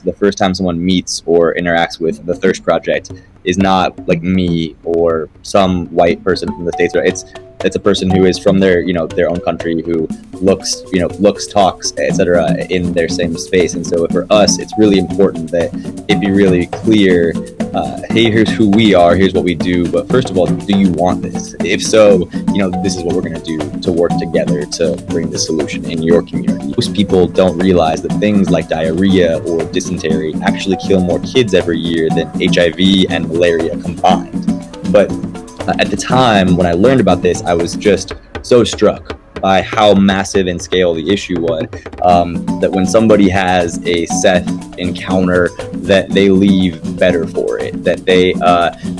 the first time someone meets or interacts with the Thirst Project is not like me or some white person from the States. It's a person who is from their own country, who looks, talks, etc. in their same space. And so for us, it's really important that it be really clear, hey, here's who we are, here's what we do, but first of all, do you want this? If so, this is what we're going to do to work together to bring the solution in your community. Most people don't realize that things like diarrhea or dysentery actually kill more kids every year than HIV and malaria combined. But at the time when I learned about this, I was just so struck by how massive in scale the issue was, that when somebody has a Seth encounter, that they leave better for it, that they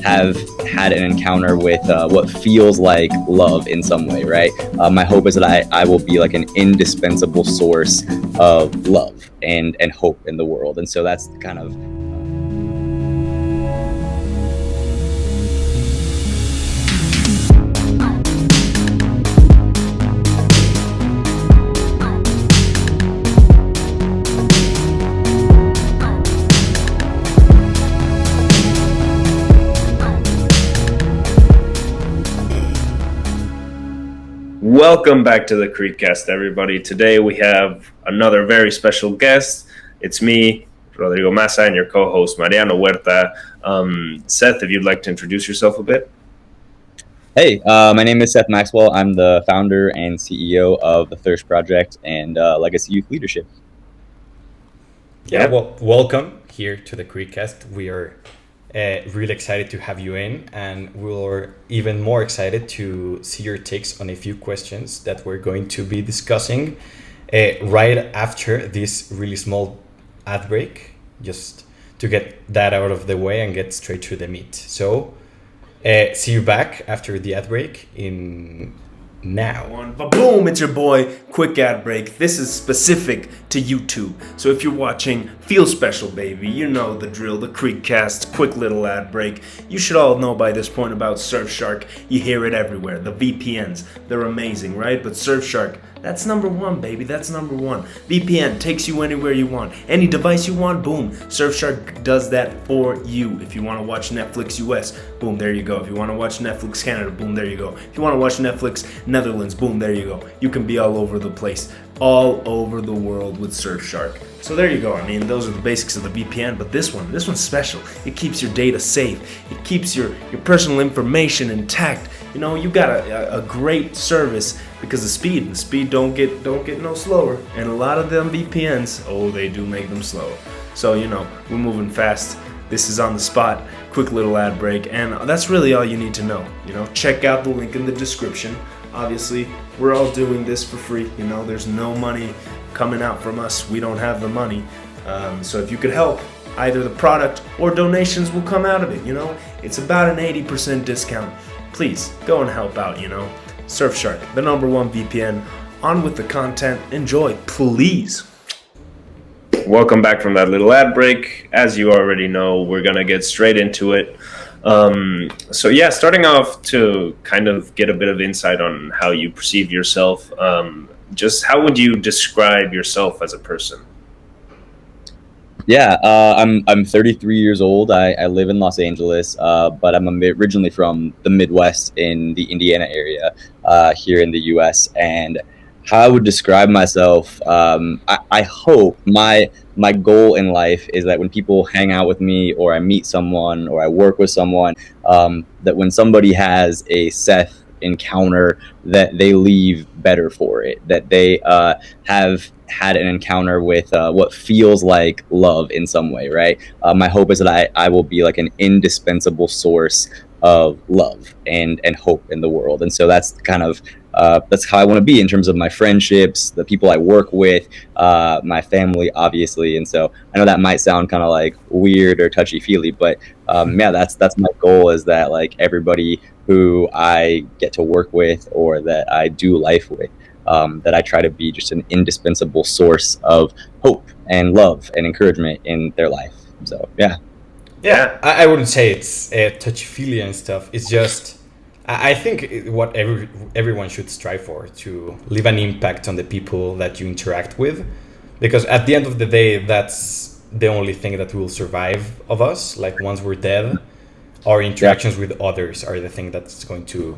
have had an encounter with what feels like love in some way, right? My hope is that I will be like an indispensable source of love and hope in the world. And so that's kind of Welcome back to the Creekcast, everybody. Today we have another very special guest. It's me, Rodrigo Massa, and your co-host, Mariano Huerta. Seth, if you'd like to introduce yourself a bit. Hey, my name is Seth Maxwell. I'm the founder and CEO of the Thirst Project and Legacy Youth Leadership. Yeah, well, welcome here to the Creekcast. We are really excited to have you in, and we're even more excited to see your takes on a few questions that we're going to be discussing right after this really small ad break, just to get that out of the way and get straight to the meat. So see you back after the ad break in now. Boom, it's your boy, quick ad break. This is specific to YouTube. So if you're watching, feel special, baby. You know the drill, the Creekcast, quick little ad break. You should all know by this point about Surfshark. You hear it everywhere. The VPNs, they're amazing, right? But Surfshark, that's number one, baby. That's number one. VPN takes you anywhere you want. Any device you want, boom. Surfshark does that for you. If you want to watch Netflix US, boom, there you go. If you want to watch Netflix Canada, boom, there you go. If you want to watch Netflix Netherlands, boom, there you go. You can be all over the place, all over the world with Surfshark. So there you go. I mean, those are the basics of the VPN, but this one's special. It keeps your data safe. It keeps your personal information intact. You got a great service because the speed don't get no slower. And a lot of them VPNs, they do make them slower. So, we're moving fast. This is on the spot, quick little ad break, and that's really all you need to know. Check out the link in the description. Obviously, we're all doing this for free. There's no money coming out from us. We don't have the money. So if you could help, either the product or donations will come out of it. It's about an 80% discount. Please go and help out. Surfshark, the number one VPN. On with the content. Enjoy, please. Welcome back from that little ad break. As you already know, we're gonna get straight into it. So yeah, starting off to kind of get a bit of insight on how you perceive yourself. Just how would you describe yourself as a person? Yeah, I'm 33 years old. I live in Los Angeles, but I'm originally from the Midwest in the Indiana area here in the U.S. And how I would describe myself, I hope my goal in life is that when people hang out with me, or I meet someone, or I work with someone, that when somebody has a Seth encounter, that they leave better for it, that they have had an encounter with what feels like love in some way, right? My hope is that I will be like an indispensable source of love and hope in the world. And so that's kind of that's how I want to be in terms of my friendships, the people I work with, my family, obviously. And so I know that might sound kind of like weird or touchy-feely, but yeah, that's my goal, is that like everybody who I get to work with or that I do life with, that I try to be just an indispensable source of hope and love and encouragement in their life. So yeah. Yeah, I wouldn't say it's touchy-feely and stuff. It's just, I think what everyone should strive for, to leave an impact on the people that you interact with, because at the end of the day, that's the only thing that will survive of us. Like once we're dead, our interactions with others are the thing that's going to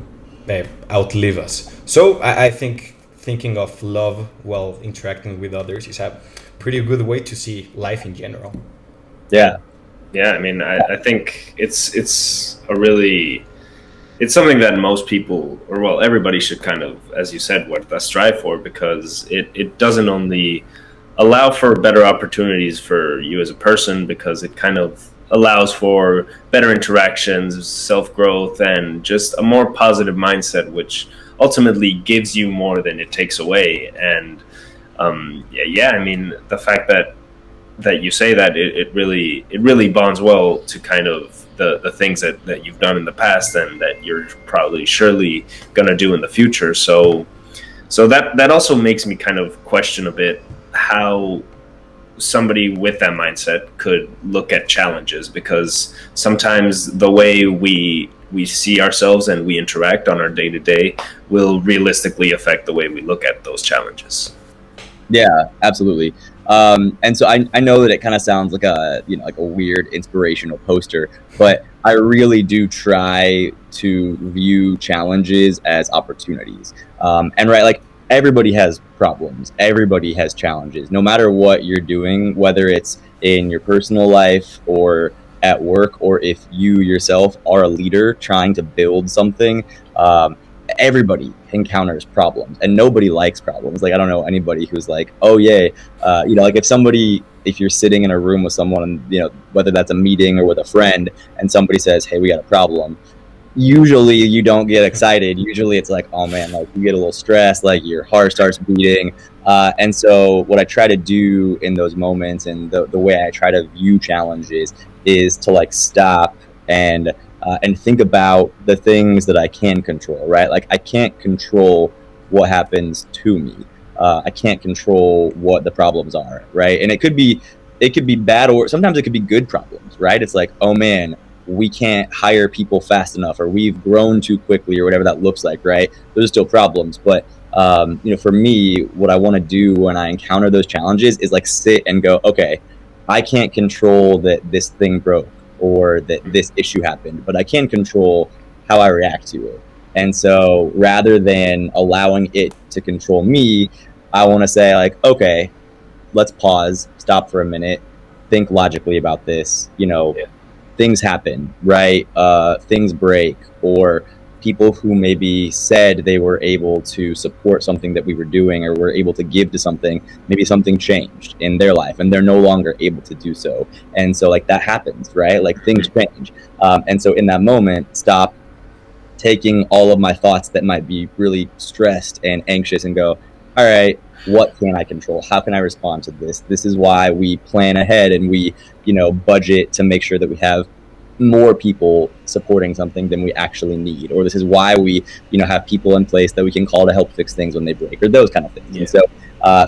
outlive us. So I think thinking of love while interacting with others is a pretty good way to see life in general. Yeah. Yeah, I mean, I think it's something that most people, or well, everybody should kind of, as you said, strive for, because it doesn't only allow for better opportunities for you as a person, because it kind of allows for better interactions, self-growth, and just a more positive mindset, which ultimately gives you more than it takes away. And I mean, the fact that you say that, it really bonds well to kind of the things that you've done in the past and that you're probably surely going to do in the future. So that also makes me kind of question a bit how somebody with that mindset could look at challenges, because sometimes the way we see ourselves and we interact on our day-to-day will realistically affect the way we look at those challenges. Yeah, absolutely. And so I know that it kind of sounds like a weird inspirational poster, but I really do try to view challenges as opportunities. And right, like everybody has problems, everybody has challenges, no matter what you're doing, whether it's in your personal life or at work, or if you yourself are a leader trying to build something. Everybody encounters problems, and nobody likes problems. Like, I don't know anybody who's like, oh yay, like if you're sitting in a room with someone, and whether that's a meeting or with a friend, and somebody says, hey, we got a problem, usually you don't get excited. Usually it's like, oh man, like you get a little stressed, like your heart starts beating. And so what I try to do in those moments, and the way I try to view challenges, is to like stop and think about the things that I can control, right? Like I can't control what happens to me. I can't control what the problems are, right? And it could be bad, or sometimes it could be good problems, right? It's like, oh man, we can't hire people fast enough, or we've grown too quickly, or whatever that looks like, right? Those are still problems. But for me, what I want to do when I encounter those challenges is like sit and go, okay, I can't control that this thing broke or that this issue happened, but I can control how I react to it. And so rather than allowing it to control me, I want to say like, okay, let's pause, stop for a minute, think logically about this. Things happen, right? Things break, or people who maybe said they were able to support something that we were doing, or were able to give to something, maybe something changed in their life and they're no longer able to do so. And so like that happens, right? Like things change. And so in that moment, stop, taking all of my thoughts that might be really stressed and anxious, and go, all right, what can I control? How can I respond to this? This is why we plan ahead and we, budget to make sure that we have more people supporting something than we actually need. Or this is why we, have people in place that we can call to help fix things when they break, or those kind of things. Yeah. And so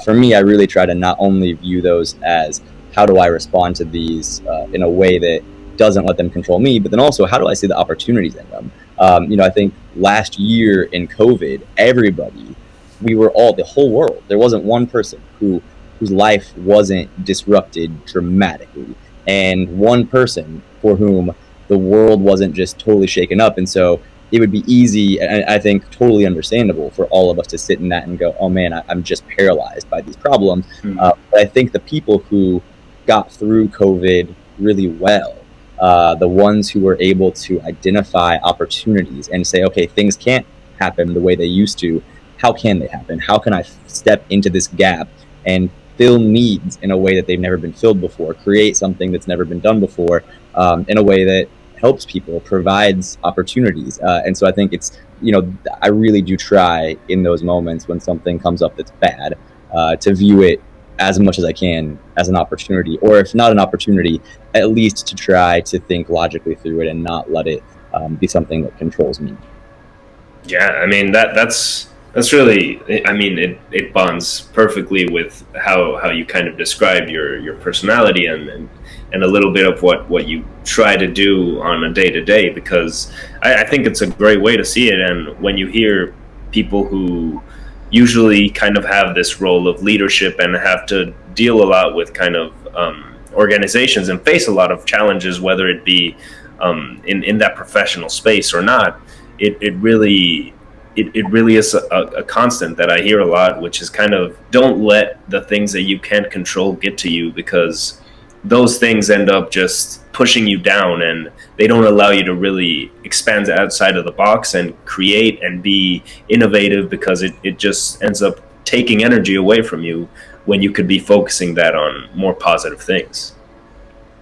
for me, I really try to not only view those as how do I respond to these in a way that doesn't let them control me, but then also how do I see the opportunities in them? I think last year in COVID, the whole world, there wasn't one person whose life wasn't disrupted dramatically, and one person for whom the world wasn't just totally shaken up. And so it would be easy, and I think totally understandable, for all of us to sit in that and go, oh man, I'm just paralyzed by these problems. But I think the people who got through COVID really well, the ones who were able to identify opportunities and say, okay, things can't happen the way they used to. How can they happen? How can I step into this gap and fill needs in a way that they've never been filled before, create something that's never been done before, in a way that helps people, provides opportunities. And so I think it's, I really do try in those moments when something comes up that's bad, to view it as much as I can as an opportunity, or if not an opportunity, at least to try to think logically through it and not let it be something that controls me. Yeah, I mean, that's really, I mean, it bonds perfectly with how you kind of describe your personality and a little bit of what you try to do on a day-to-day, because I think it's a great way to see it. And when you hear people who usually kind of have this role of leadership and have to deal a lot with kind of organizations and face a lot of challenges, whether it be in that professional space or not, it really is a constant that I hear a lot, which is kind of, don't let the things that you can't control get to you, because those things end up just pushing you down, and they don't allow you to really expand outside of the box and create and be innovative, because it just ends up taking energy away from you when you could be focusing that on more positive things.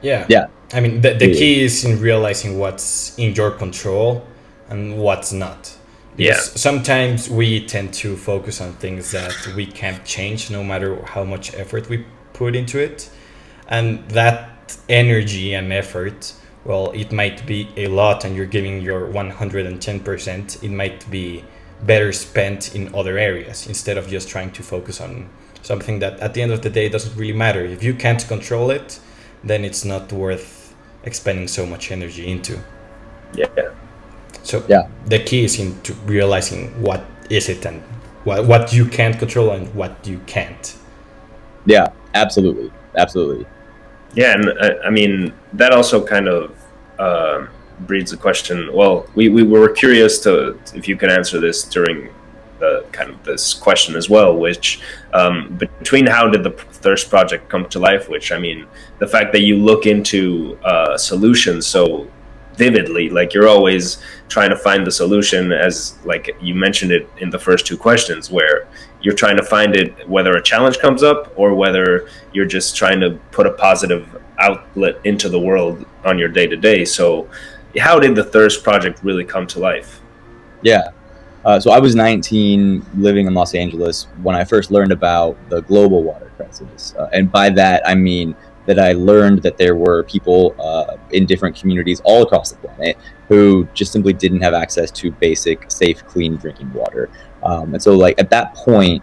Yeah. I mean, the key is in realizing what's in your control and what's not. Because sometimes we tend to focus on things that we can't change, no matter how much effort we put into it. And that energy and effort, well, it might be a lot and you're giving your 110%. It might be better spent in other areas instead of just trying to focus on something that at the end of the day doesn't really matter. If you can't control it, then it's not worth expending so much energy into. Yeah. So the key is into realizing what is it and what you can't control and what you can't. Yeah, absolutely. Yeah, and I mean, that also kind of breeds a question. Well, we were curious to if you can answer this during the kind of this question as well, which between how did the Thirst Project come to life, which, I mean, the fact that you look into solutions so vividly, like you're always trying to find the solution, as like you mentioned it in the first two questions, where you're trying to find it whether a challenge comes up or whether you're just trying to put a positive outlet into the world on your day-to-day. So how did the Thirst Project really come to life? Yeah. So I was 19, living in Los Angeles when I first learned about the global water crisis. And by that, I mean that I learned that there were people in different communities all across the planet who just simply didn't have access to basic, safe, clean drinking water. And so, like, at that point,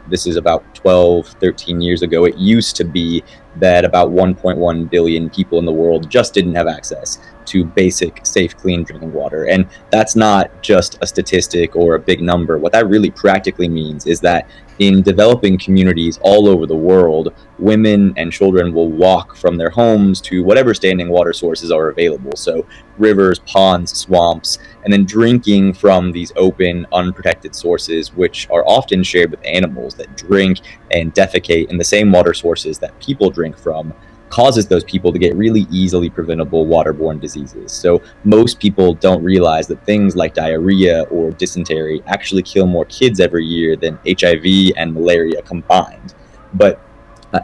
this is about 12, 13 years ago, it used to be that about 1.1 billion people in the world just didn't have access to basic, safe, clean drinking water. And that's not just a statistic or a big number. What that really practically means is that in developing communities all over the world, women and children will walk from their homes to whatever standing water sources are available. So rivers, ponds, swamps, and then drinking from these open, unprotected sources, which are often shared with animals that drink and defecate in the same water sources that people drink from, causes those people to get really easily preventable waterborne diseases. So most people don't realize that things like diarrhea or dysentery actually kill more kids every year than HIV and malaria combined. But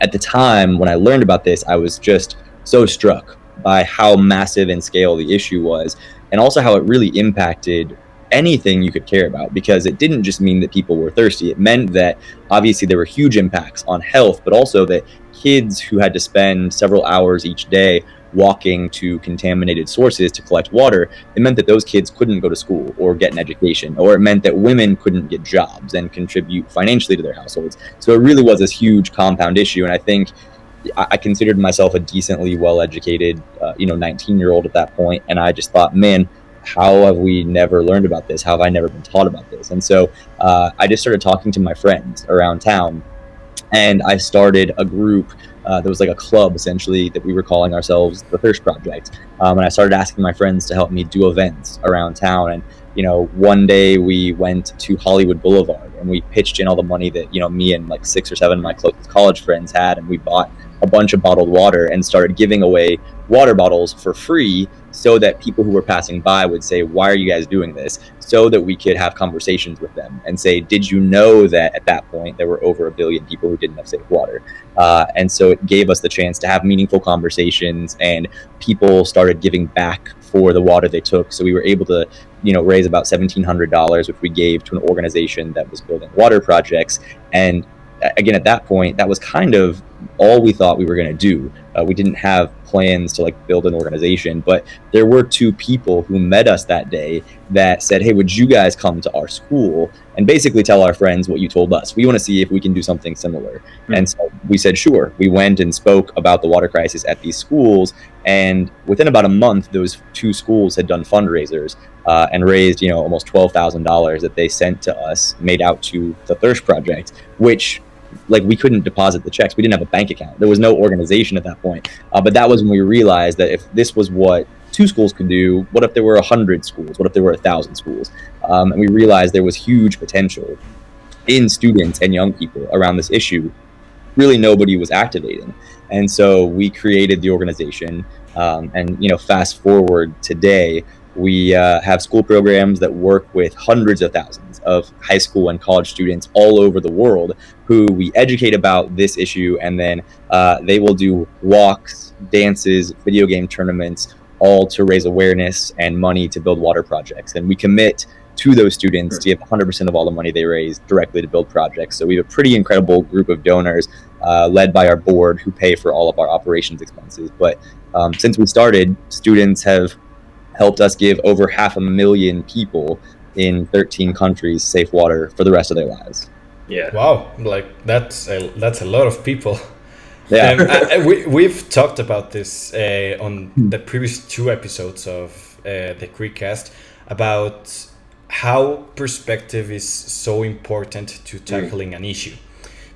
at the time when I learned about this, I was just so struck by how massive in scale the issue was, and also how it really impacted anything you could care about, because it didn't just mean that people were thirsty. It meant that obviously there were huge impacts on health, but also that kids who had to spend several hours each day walking to contaminated sources to collect water, it meant that those kids couldn't go to school or get an education, or it meant that women couldn't get jobs and contribute financially to their households. So it really was this huge compound issue. And I think I considered myself a decently well-educated, 19-year-old at that point. And I just thought, man, how have we never learned about this? How have I never been taught about this? And so I just started talking to my friends around town, and I started a group that was like a club, essentially, that we were calling ourselves the Thirst Project. And I started asking my friends to help me do events around town. And, one day we went to Hollywood Boulevard and we pitched in all the money that, me and like 6 or 7 of my closest college friends had. And we bought a bunch of bottled water and started giving away water bottles for free, so that people who were passing by would say, why are you guys doing this? So that we could have conversations with them and say, did you know that at that point there were over 1 billion people who didn't have safe water? And so it gave us the chance to have meaningful conversations, and people started giving back for the water they took. So we were able to, raise about $1,700, which we gave to an organization that was building water projects. And again, at that point, that was kind of all we thought we were going to do. We didn't have plans to build an organization, but there were 2 people who met us that day that said, hey, would you guys come to our school and basically tell our friends what you told us? We want to see if we can do something similar. Mm-hmm. And so we said, sure. We went and spoke about the water crisis at these schools. And within about a month, those 2 schools had done fundraisers and raised, almost $12,000 that they sent to us, made out to the Thirst Project, which like we couldn't deposit the checks. We didn't have a bank account. There was no organization at that point. But that was when we realized that if this was what 2 schools could do, what if there were 100 schools? What if there were 1,000 schools? And we realized there was huge potential in students and young people around this issue. Really nobody was activating. And so we created the organization. And, fast forward today, we have school programs that work with hundreds of thousands of high school and college students all over the world who we educate about this issue. And then they will do walks, dances, video game tournaments, all to raise awareness and money to build water projects. And we commit to those students to give 100% of all the money they raise directly to build projects. So we have a pretty incredible group of donors led by our board who pay for all of our operations expenses. But since we started, students have helped us give over 500,000 people in 13 countries safe water for the rest of their lives. Yeah. Wow, like that's a lot of people. Yeah. We've talked about this on the previous 2 episodes of the Creekcast about how perspective is so important to tackling an issue.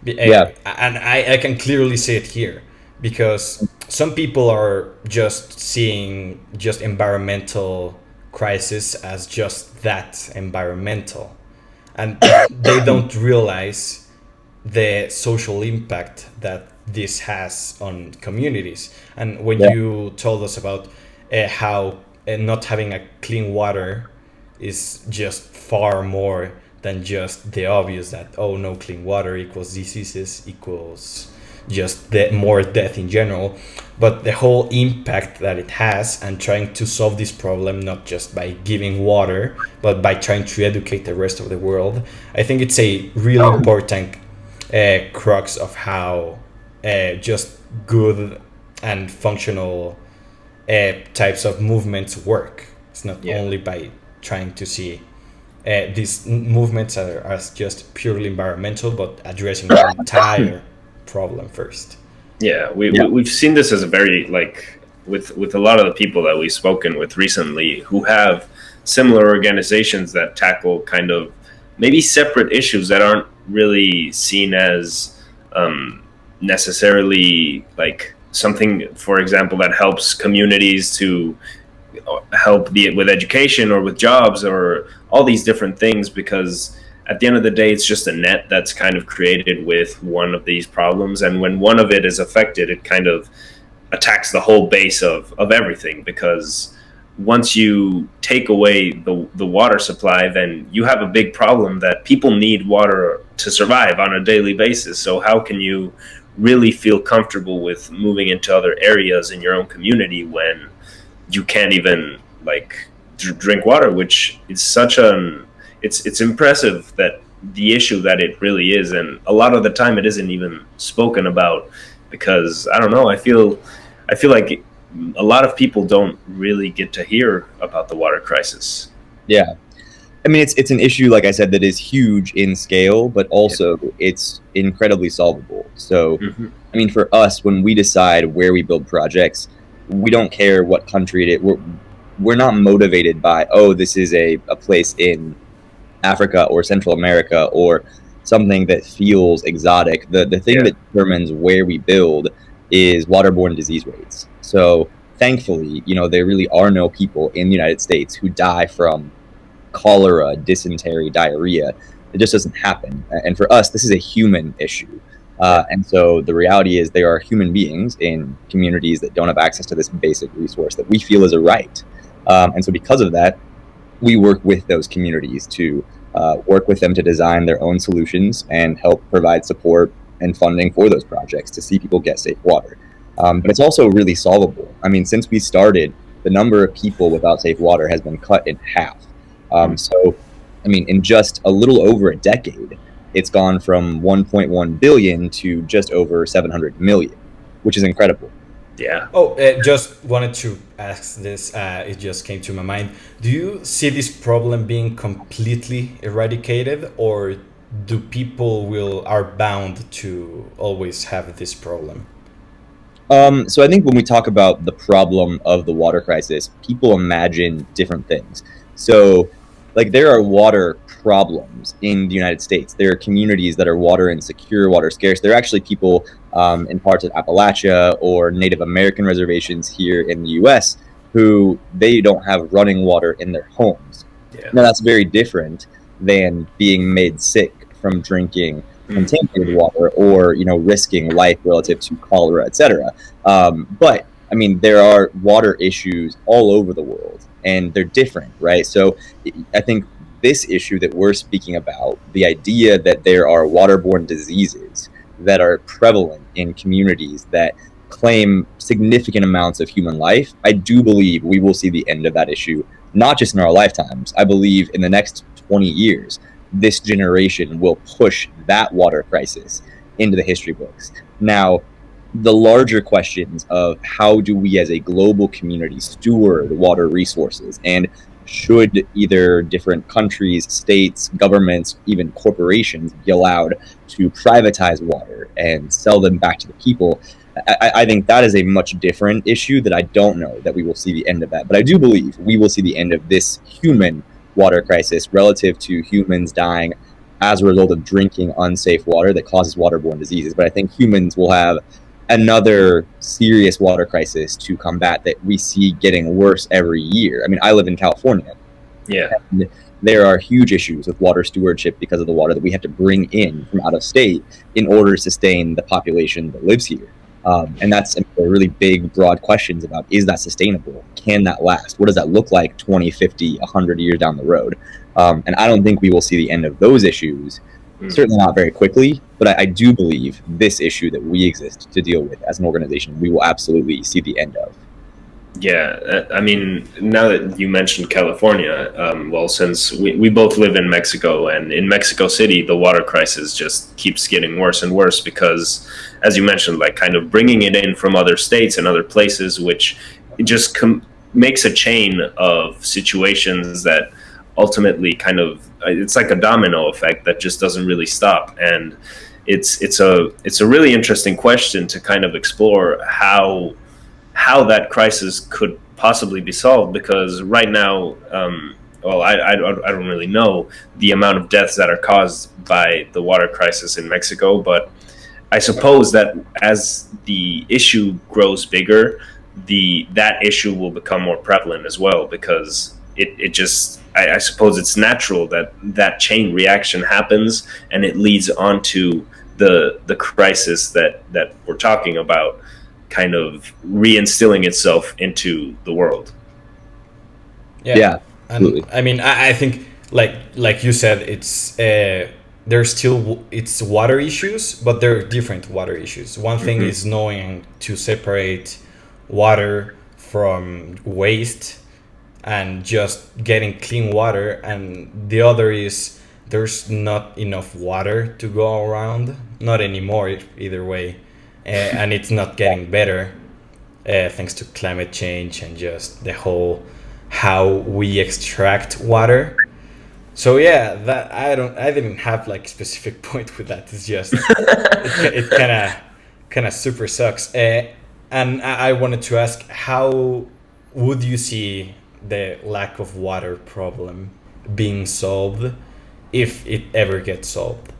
And I can clearly see it here, because some people are just seeing just environmental crisis as just that, environmental, and they don't realize the social impact that this has on communities. And when you told us about how not having a clean water is just far more than just the obvious that, oh, no clean water equals diseases, equals just more death in general, but the whole impact that it has, and trying to solve this problem not just by giving water but by trying to educate the rest of the world. I think it's a really important crux of how just good and functional types of movements work. It's not only by trying to see these movements as just purely environmental, but addressing the entire problem first. We've seen this as a very, like, with a lot of the people that we've spoken with recently who have similar organizations that tackle kind of maybe separate issues that aren't really seen as necessarily like something, for example, that helps communities to help, be it with education or with jobs or all these different things, because at the end of the day, it's just a net that's kind of created with one of these problems. And when one of it is affected, it kind of attacks the whole base of everything, because once you take away the water supply, then you have a big problem that people need water to survive on a daily basis. So how can you really feel comfortable with moving into other areas in your own community when you can't even like drink water, which is such it's impressive that the issue that it really is. And a lot of the time it isn't even spoken about, because I don't know, I feel like a lot of people don't really get to hear about the water crisis. Yeah. I mean, it's an issue, like I said, that is huge in scale, but also it's incredibly solvable. So, I mean, for us, when we decide where we build projects, we don't care what country it is. We're not motivated by, oh, this is a place in Africa or Central America or something that feels exotic. The thing that determines where we build is waterborne disease rates. So thankfully, there really are no people in the United States who die from cholera, dysentery, diarrhea. It just doesn't happen. And for us, this is a human issue. And so the reality is there are human beings in communities that don't have access to this basic resource that we feel is a right. And so because of that, we work with those communities to work with them to design their own solutions and help provide support and funding for those projects to see people get safe water. But it's also really solvable. I mean, since we started, the number of people without safe water has been cut in half. So, I mean, in just a little over a decade, it's gone from 1.1 billion to just over 700 million, which is incredible. Yeah. Oh, just wanted to ask this. It just came to my mind. Do you see this problem being completely eradicated, or do people are bound to always have this problem? So I think when we talk about the problem of the water crisis, people imagine different things. So, like, there are water problems in the United States. There are communities that are water insecure, water scarce. There are actually people in parts of Appalachia or Native American reservations here in the U.S. who they don't have running water in their homes. Yeah. Now, that's very different than being made sick from drinking contaminated water, or risking life relative to cholera, etc. But I mean, there are water issues all over the world, and they're different, right? So I think this issue that we're speaking about, the idea that there are waterborne diseases that are prevalent in communities that claim significant amounts of human life, I do believe we will see the end of that issue, not just in our lifetimes. I believe in the next 20 years, this generation will push that water crisis into the history books. Now, the larger questions of how do we as a global community steward water resources, and should either different countries, states, governments, even corporations be allowed to privatize water and sell them back to the people, I think that is a much different issue that I don't know that we will see the end of that. But I do believe we will see the end of this human water crisis relative to humans dying as a result of drinking unsafe water that causes waterborne diseases. But I think humans will have another serious water crisis to combat that we see getting worse every year. I mean, I live in California. Yeah. And there are huge issues with water stewardship because of the water that we have to bring in from out of state in order to sustain the population that lives here. And that's a really big, broad questions about, is that sustainable? Can that last? What does that look like 20, 50, 100 years down the road? And I don't think we will see the end of those issues, certainly not very quickly, but I do believe this issue that we exist to deal with as an organization, we will absolutely see the end of. Yeah, I mean, now that you mentioned California, well, since we both live in Mexico, and in Mexico City, the water crisis just keeps getting worse and worse because, as you mentioned, like kind of bringing it in from other states and other places, which just makes a chain of situations that ultimately kind of, it's like a domino effect that just doesn't really stop. And it's a really interesting question to kind of explore how that crisis could possibly be solved, because right now, well, I don't really know the amount of deaths that are caused by the water crisis in Mexico, but I suppose that as the issue grows bigger, that issue will become more prevalent as well, because it just, I suppose it's natural that chain reaction happens, and it leads on to the crisis that we're talking about, kind of reinstilling itself into the world. Yeah, and I mean, I think like you said, it's there's still it's water issues, but they're different water issues. One thing is knowing to separate water from waste and just getting clean water, and the other is there's not enough water to go around, not anymore either way. And it's not getting better thanks to climate change and just the whole how we extract water. So yeah, that I didn't have like a specific point with that. It's just it kind of super sucks. And I wanted to ask, how would you see the lack of water problem being solved if it ever gets solved?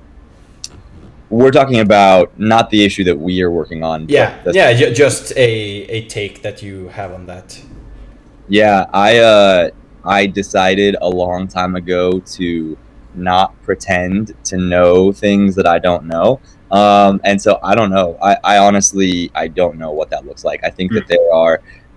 We're talking about not the issue that we are working on. Just a take that you have on that. Yeah, I decided a long time ago to not pretend to know things that I don't know. And so I don't know. I honestly, I don't know what that looks like. I think that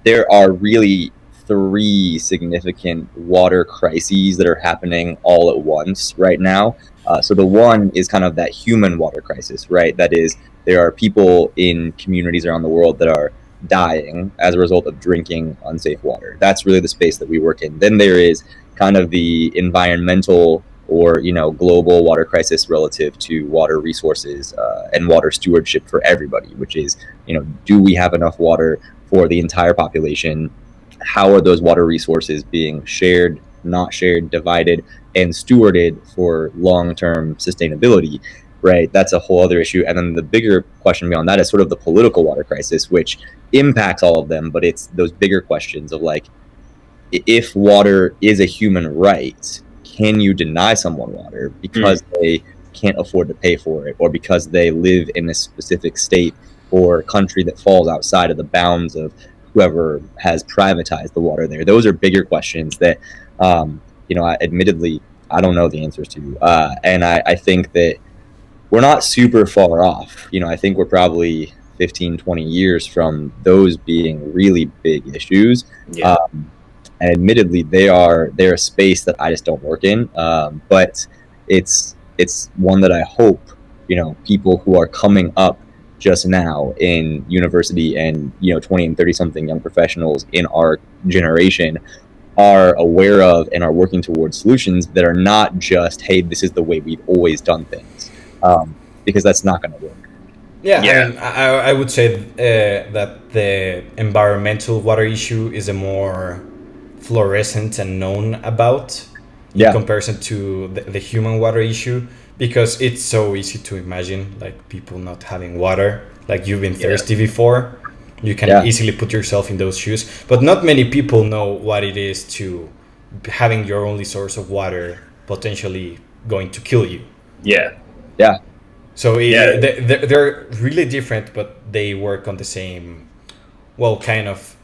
there are really three significant water crises that are happening all at once right now. So the one is kind of that human water crisis, right? That is, there are people in communities around the world that are dying as a result of drinking unsafe water. That's really the space that we work in. Then there is kind of the environmental or global water crisis relative to water resources and water stewardship for everybody, which is, do we have enough water for the entire population? How are those water resources being shared, not shared, divided, and stewarded for long-term sustainability, right? That's a whole other issue. And then the bigger question beyond that is sort of the political water crisis, which impacts all of them, but it's those bigger questions of like, if water is a human right, can you deny someone water because they can't afford to pay for it, or because they live in a specific state or country that falls outside of the bounds of whoever has privatized the water there? Those are bigger questions that, admittedly, I don't know the answers to. And I think that we're not super far off. I think we're probably 15, 20 years from those being really big issues. Yeah. And admittedly, they're a space that I just don't work in. But it's one that I hope, people who are coming up just now in university and 20 and 30 something young professionals in our generation are aware of and are working towards solutions that are not just, hey, this is the way we've always done things, because that's not going to work. Yeah. I mean, I would say that the environmental water issue is a more fluorescent and known about in comparison to the human water issue, because it's so easy to imagine like people not having water. Like, you've been thirsty before, you can easily put yourself in those shoes, but not many people know what it is to having your only source of water potentially going to kill you. So they're really different, but they work on the same, kind of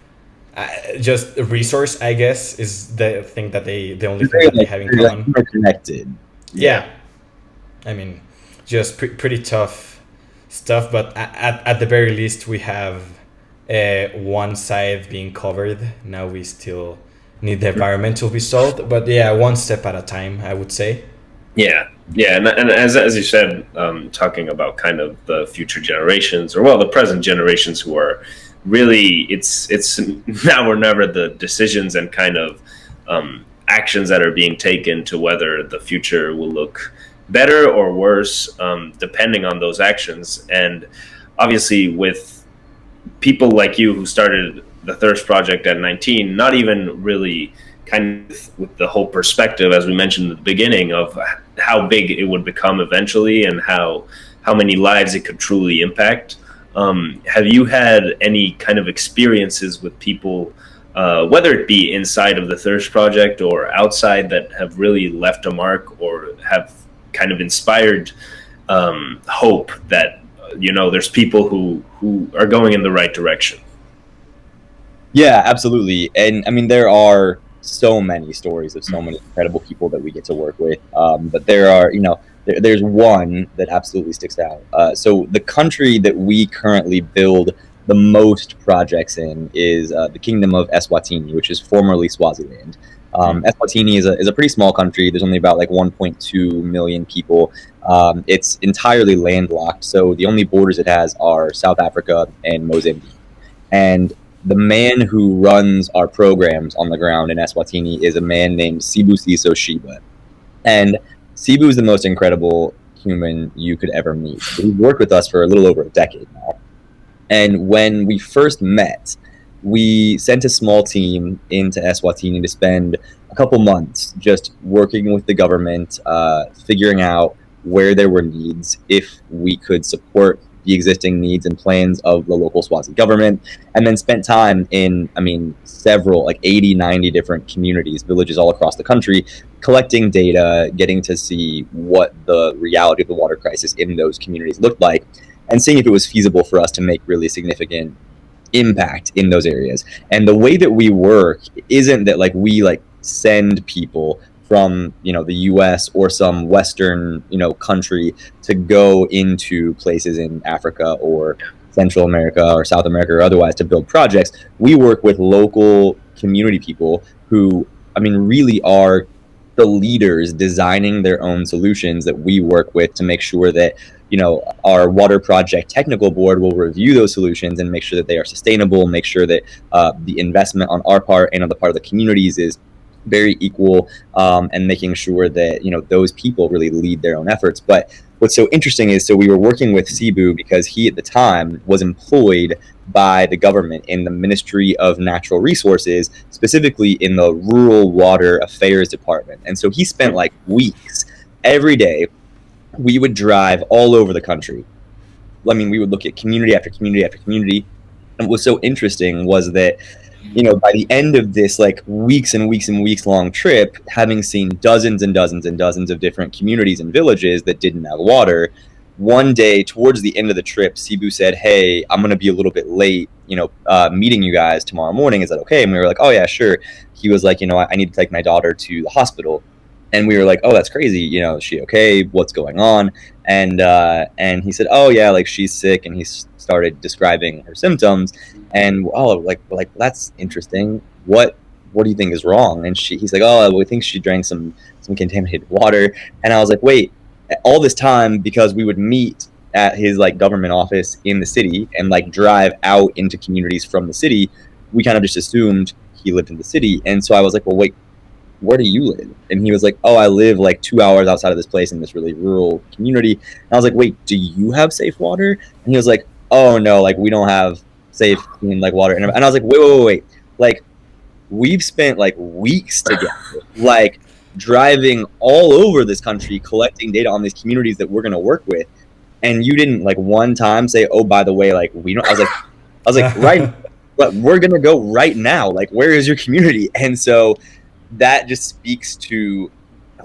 just a resource, I guess, is the thing that the only thing that they have in common. Connected. Yeah. I mean, just pretty tough stuff, but at the very least we have one side being covered. Now we still need the environment to be solved, but one step at a time, I would say. And as you said, talking about kind of the future generations, or the present generations, who are really, it's now or never, the decisions and kind of actions that are being taken to whether the future will look better or worse, depending on those actions. And obviously, with people like you who started the Thirst Project at 19, not even really kind of with the whole perspective, as we mentioned at the beginning, of how big it would become eventually and how many lives it could truly impact. Have you had any kind of experiences with people, whether it be inside of the Thirst Project or outside, that have really left a mark or have kind of inspired hope that, there's people who are going in the right direction? Yeah, absolutely. And I mean, there are so many stories of so many incredible people that we get to work with. But there are, there's one that absolutely sticks out. So the country that we currently build the most projects in is the Kingdom of Eswatini, which is formerly Swaziland. Eswatini is a pretty small country. There's only about like 1.2 million people. It's entirely landlocked, so the only borders it has are South Africa and Mozambique. And the man who runs our programs on the ground in Eswatini is a man named Sibusiso Shiba. And Sibu is the most incredible human you could ever meet. He's worked with us for a little over a decade now. And when we first met, we sent a small team into Eswatini to spend a couple months just working with the government, figuring out where there were needs, if we could support the existing needs and plans of the local Swazi government, and then spent time in, several, like 80, 90 different communities, villages all across the country, collecting data, getting to see what the reality of the water crisis in those communities looked like, and seeing if it was feasible for us to make really significant impact in those areas. And the way that we work isn't that we send people from the US or some Western country to go into places in Africa or Central America or South America or otherwise to build projects. We work with local community people who really are the leaders designing their own solutions that we work with to make sure that our water project technical board will review those solutions and make sure that they are sustainable, make sure that the investment on our part and on the part of the communities is very equal, and making sure that those people really lead their own efforts. But what's so interesting is, so we were working with Sibu because he at the time was employed by the government in the Ministry of Natural Resources, specifically in the Rural Water Affairs Department. And so he spent weeks every day. We would drive all over the country. We would look at community after community after community. And what was so interesting was that by the end of this like weeks and weeks and weeks long trip, having seen dozens and dozens and dozens of different communities and villages that didn't have water, one day towards the end of the trip, Cebu said, "Hey, I'm going to be a little bit late, meeting you guys tomorrow morning. Is that okay?" And we were like, "Oh yeah, sure." He was like, I need to take my daughter to the hospital. And we were like, "Oh, that's crazy. Is she okay? What's going on?" And he said, "Oh yeah, like she's sick." And he started describing her symptoms. And like that's interesting. What do you think is wrong? And he's like, "Oh, we think she drank some contaminated water." And I was like, "Wait, all this time," because we would meet at his like government office in the city and like drive out into communities from the city, we kind of just assumed he lived in the city. And so I was like, "Well, wait, where do you live?" And he was like, "Oh, I live like 2 hours outside of this place in this really rural community." And I was like, "Wait, do you have safe water?" And he was like, "Oh no, like we don't have safe clean like water." And I was like, wait, like we've spent like weeks together, like driving all over this country, collecting data on these communities that we're going to work with. And you didn't like one time say, "Oh, by the way, like we don't," I was like, right, but we're going to go right now. Like, where is your community? And so that just speaks to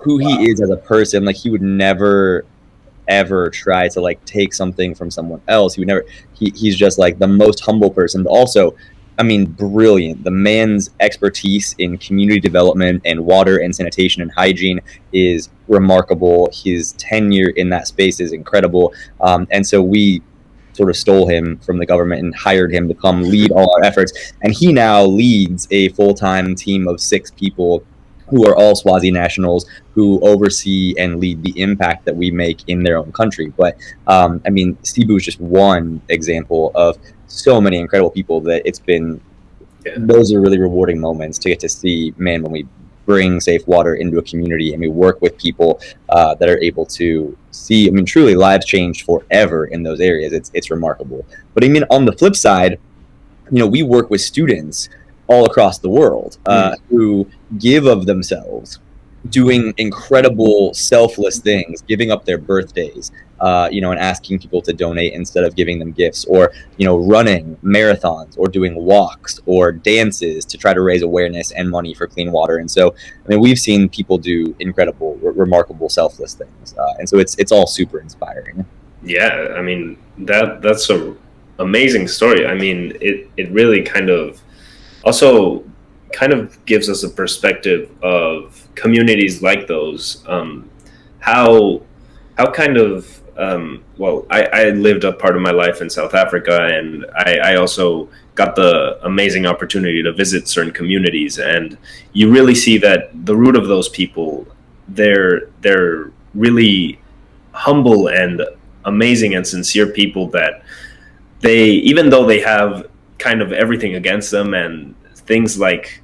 who he is as a person. Like he would never ever try to like take something from someone else. He would never, he's just like the most humble person, but also, I mean, brilliant. The man's expertise in community development and water and sanitation and hygiene is remarkable. His tenure in that space is incredible. And so we sort of stole him from the government and hired him to come lead all our efforts. And he now leads a full-time team of 6 people who are all Swazi nationals who oversee and lead the impact that we make in their own country. But I mean, Cebu is just one example of so many incredible people that it's been, those are really rewarding moments to get to see, man, when we bring safe water into a community and we work with people that are able to see, I mean, truly lives changed forever in those areas. It's remarkable. But I mean, on the flip side, we work with students all across the world who give of themselves, doing incredible selfless things, giving up their birthdays, and asking people to donate instead of giving them gifts, or running marathons or doing walks or dances to try to raise awareness and money for clean water. And so, I mean, we've seen people do incredible, remarkable, selfless things, and so it's all super inspiring. Yeah, I mean that's a amazing story. I mean, it really kind of also kind of gives us a perspective of communities like those. How kind of I lived a part of my life in South Africa, and I also got the amazing opportunity to visit certain communities, and you really see that the root of those people, they're really humble and amazing and sincere people, that they, even though they have kind of everything against them and things like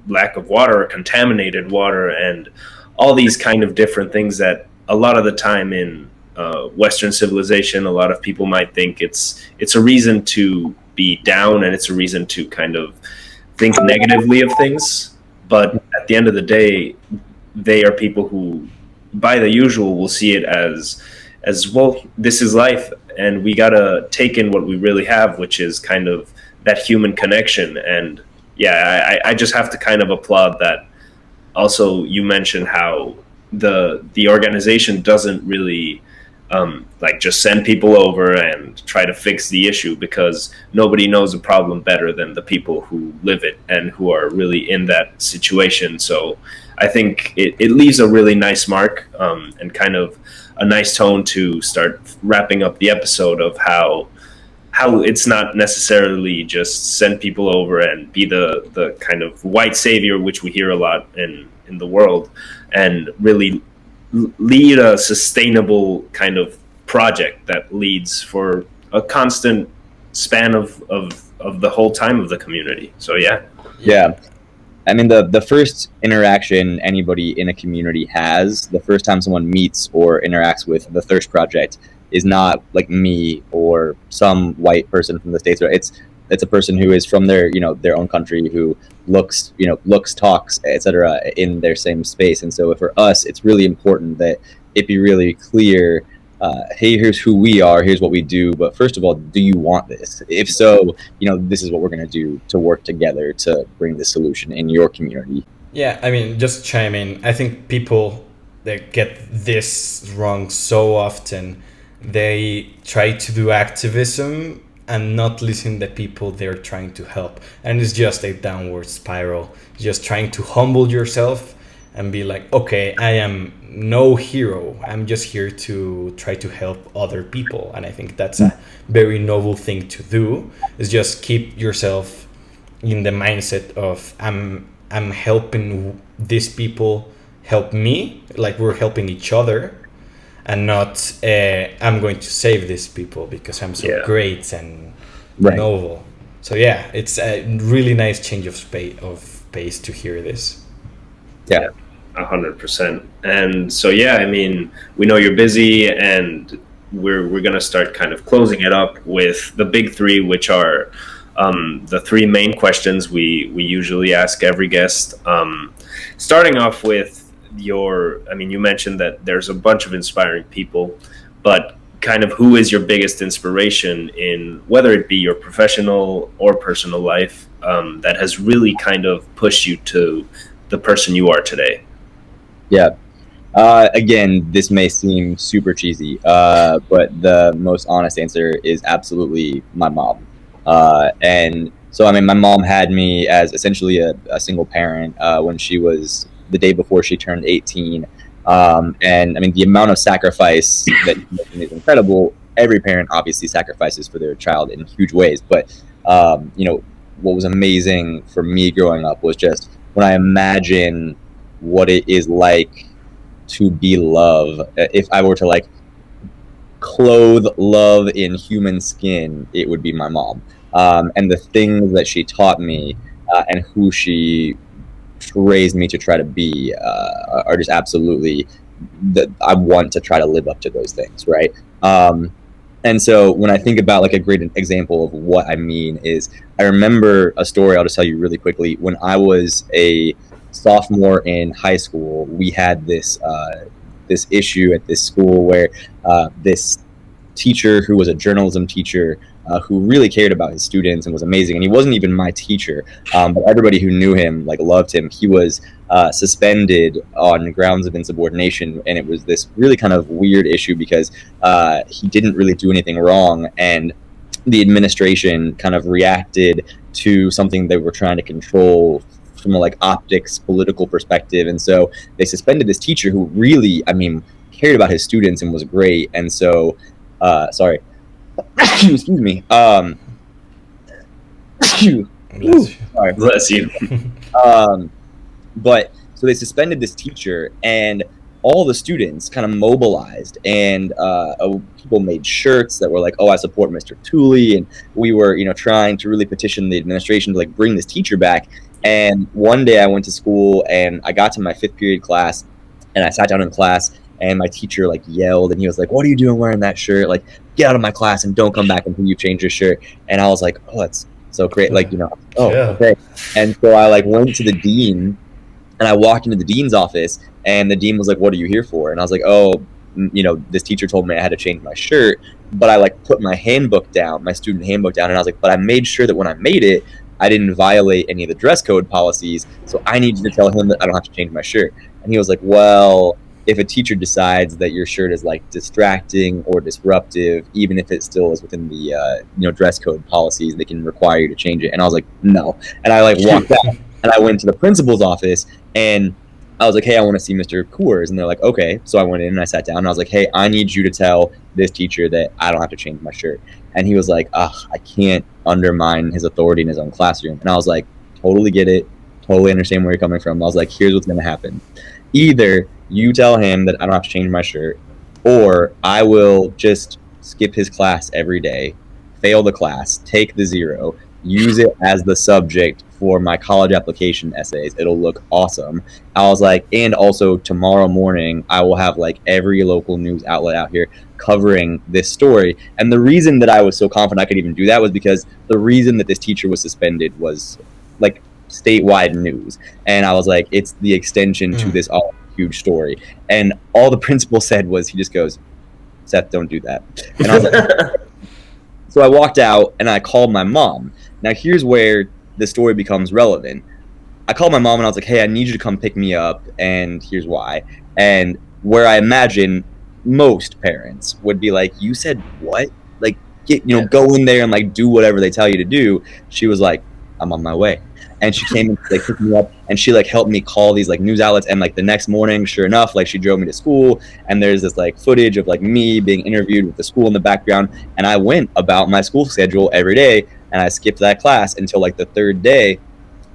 lack of water or contaminated water and all these kind of different things that a lot of the time in Western civilization, a lot of people might think it's a reason to be down and it's a reason to kind of think negatively of things. But at the end of the day, they are people who, by the usual, will see it as well, this is life, and we gotta take in what we really have, which is kind of that human connection. And yeah, I just have to kind of applaud that. Also, you mentioned how the organization doesn't really like just send people over and try to fix the issue, because nobody knows the problem better than the people who live it and who are really in that situation. So I think it leaves a really nice mark, and kind of a nice tone to start wrapping up the episode of how it's not necessarily just send people over and be the kind of white savior, which we hear a lot in the world, and really lead a sustainable kind of project that leads for a constant span of the whole time of the community. So yeah. I mean, the first interaction anybody in a community has, the first time someone meets or interacts with the Thirst Project, is not like me or some white person from the States. It's a person who is from their own country, who looks, talks, etc., in their same space. And so for us, it's really important that it be really clear hey, here's who we are, here's what we do, but first of all, do you want this? If so, this is what we're going to do to work together to bring the solution in your community. Yeah, I mean, just chime in. I think people that get this wrong so often, they try to do activism and not listen to the people they're trying to help. And it's just a downward spiral. Just trying to humble yourself and be like, okay, I am no hero. I'm just here to try to help other people. And I think that's a very noble thing to do, is just keep yourself in the mindset of I'm helping these people help me, like we're helping each other, and not I'm going to save these people because I'm so great and noble. So yeah, it's a really nice change of pace to hear this. Yeah, 100%. And so I mean, we know you're busy, and we're gonna start kind of closing it up with the big three, which are the three main questions we usually ask every guest. Starting off with you mentioned that there's a bunch of inspiring people, but kind of who is your biggest inspiration in whether it be your professional or personal life that has really kind of pushed you to the person you are today? Yeah. Again, this may seem super cheesy, but the most honest answer is absolutely my mom. And so, I mean, my mom had me as essentially a single parent when she was the day before she turned 18. And I mean, the amount of sacrifice that is incredible. Every parent obviously sacrifices for their child in huge ways. But, what was amazing for me growing up was just when I imagine what it is like to be love. If I were to like clothe love in human skin, it would be my mom. And the things that she taught me and who she raised me to try to be are just absolutely that I want to try to live up to those things, right? And so when I think about like a great example of what I mean is, I remember a story I'll just tell you really quickly. When I was a sophomore in high school, we had this issue at this school where this teacher who was a journalism teacher who really cared about his students and was amazing, and he wasn't even my teacher, but everybody who knew him like loved him. He was suspended on grounds of insubordination, and it was this really kind of weird issue because he didn't really do anything wrong, and the administration kind of reacted to something they were trying to control from a like optics political perspective. And so they suspended this teacher who really, I mean, cared about his students and was great. And so sorry excuse me. Bless you. But so they suspended this teacher, and all the students kind of mobilized, and people made shirts that were like, "Oh, I support Mr. Tooley," and we were, trying to really petition the administration to like bring this teacher back. And one day I went to school, and I got to my 5th period class, and I sat down in class, and my teacher like yelled, and he was like, "What are you doing wearing that shirt? Like, get out of my class and don't come back until you change your shirt." And I was like, "Oh, that's so great!" Like, okay. And so I like went to the dean, and I walked into the dean's office, and the dean was like, "What are you here for?" And I was like, "Oh, this teacher told me I had to change my shirt." But I like put my handbook down, my student handbook down, and I was like, "But I made sure that when I made it, I didn't violate any of the dress code policies, so I need you to tell him that I don't have to change my shirt." And he was like, "Well, if a teacher decides that your shirt is like distracting or disruptive, even if it still is within the dress code policies, they can require you to change it." And I was like, "No." And I like walked out, and I went to the principal's office, and I was like, "Hey, I want to see Mr. Coors." And they're like, "Okay." So I went in and I sat down, and I was like, "Hey, I need you to tell this teacher that I don't have to change my shirt." And he was like, "I can't undermine his authority in his own classroom." And I was like, "Totally get it. Totally understand where you're coming from." I was like, "Here's what's going to happen. Either you tell him that I don't have to change my shirt, or I will just skip his class every day, fail the class, take the 0, use it as the subject for my college application essays. It'll look awesome." I was like, "And also tomorrow morning, I will have like every local news outlet out here covering this story." And the reason that I was so confident I could even do that was because the reason that this teacher was suspended was like statewide news. And I was like, it's the extension to this all huge story. And all the principal said was, he just goes, Seth, don't do that. And I was like, so I walked out and I called my mom. Now here's where the story becomes relevant. I called my mom and I was like, hey, I need you to come pick me up, and here's why. And where I imagine most parents would be like, you said what? Like, go in there and like do whatever they tell you to do. She was like, I'm on my way. And she came and like picked me up, and she like helped me call these like news outlets. And like the next morning, sure enough, like she drove me to school, and there's this like footage of like me being interviewed with the school in the background. And I went about my school schedule every day, and I skipped that class until like the third day.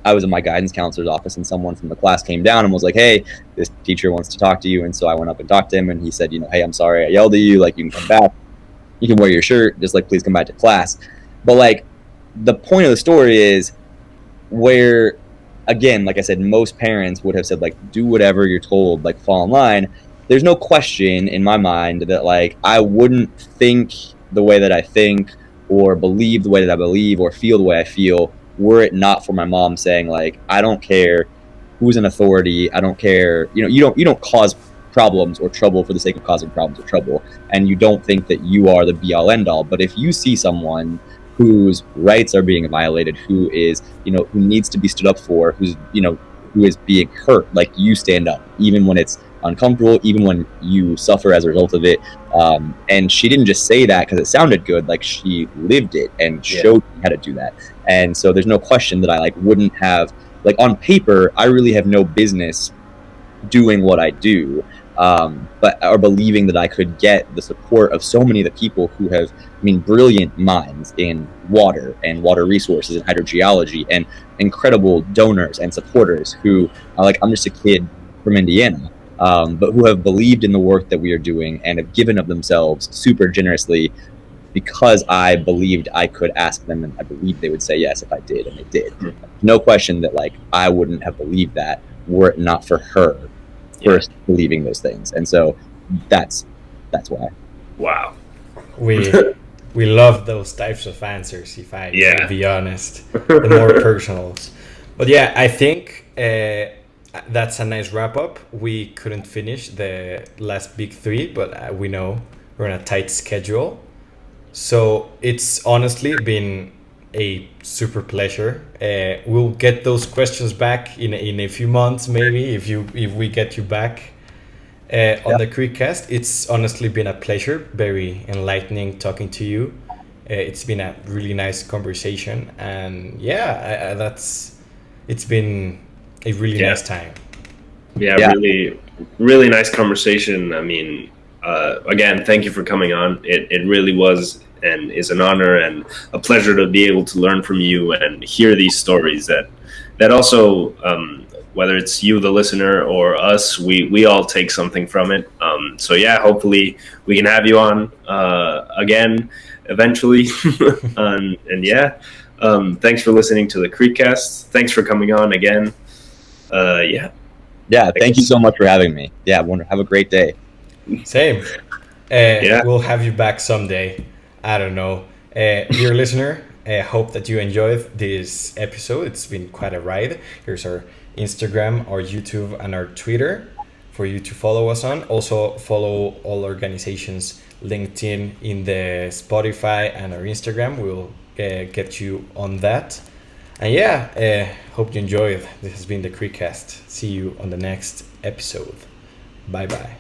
I was in my guidance counselor's office, and someone from the class came down and was like, hey, this teacher wants to talk to you. And so I went up and talked to him, and he said, hey, I'm sorry I yelled at you. Like, you can come back. You can wear your shirt. Just like, please come back to class. But like, the point of the story is where, again, like I said, most parents would have said, like, do whatever you're told, like, fall in line. There's no question in my mind that like I wouldn't think the way that I think, or believe the way that I believe, or feel the way I feel, were it not for my mom saying, like, I don't care who's an authority. I don't care. You don't cause problems or trouble for the sake of causing problems or trouble. And you don't think that you are the be all end all. But if you see someone whose rights are being violated, who is, who needs to be stood up for, who is being hurt, like, you stand up, even when it's uncomfortable, even when you suffer as a result of it. And she didn't just say that because it sounded good, like, she lived it and showed me how to do that. And so there's no question that I like wouldn't have, like, on paper, I really have no business doing what I do, or believing that I could get the support of so many of the people who have, brilliant minds in water and water resources and hydrogeology, and incredible donors and supporters who are like, I'm just a kid from Indiana, but who have believed in the work that we are doing and have given of themselves super generously, because I believed I could ask them, and I believed they would say yes if I did, and they did. No question that like I wouldn't have believed that were it not for her first believing those things. And so that's why. Wow. We love those types of answers, if I may be honest, the more personals. But yeah, I think that's a nice wrap up. We couldn't finish the last big three, but we know we're on a tight schedule. So it's honestly been a super pleasure. We'll get those questions back in a few months, maybe, if we get you back on the Creekcast. It's honestly been a pleasure, very enlightening talking to you. It's been a really nice conversation, and it's been a really nice time. Really, really nice conversation. Again, thank you for coming on. It really was and is an honor and a pleasure to be able to learn from you and hear these stories that also, whether it's you, the listener, or us, we all take something from it. So yeah, hopefully we can have you on again eventually. Thanks for listening to the Creekcast. Thanks for coming on again. Thank you so much for having me. Have a great day. Same. We'll have you back someday. I don't know. Dear listener, I hope that you enjoyed this episode. It's been quite a ride. Here's our Instagram, our YouTube, and our Twitter for you to follow us on. Also, follow all organizations linked in the Spotify and our Instagram. We'll get you on that. And hope you enjoyed. This has been the Creekcast. See you on the next episode. Bye-bye.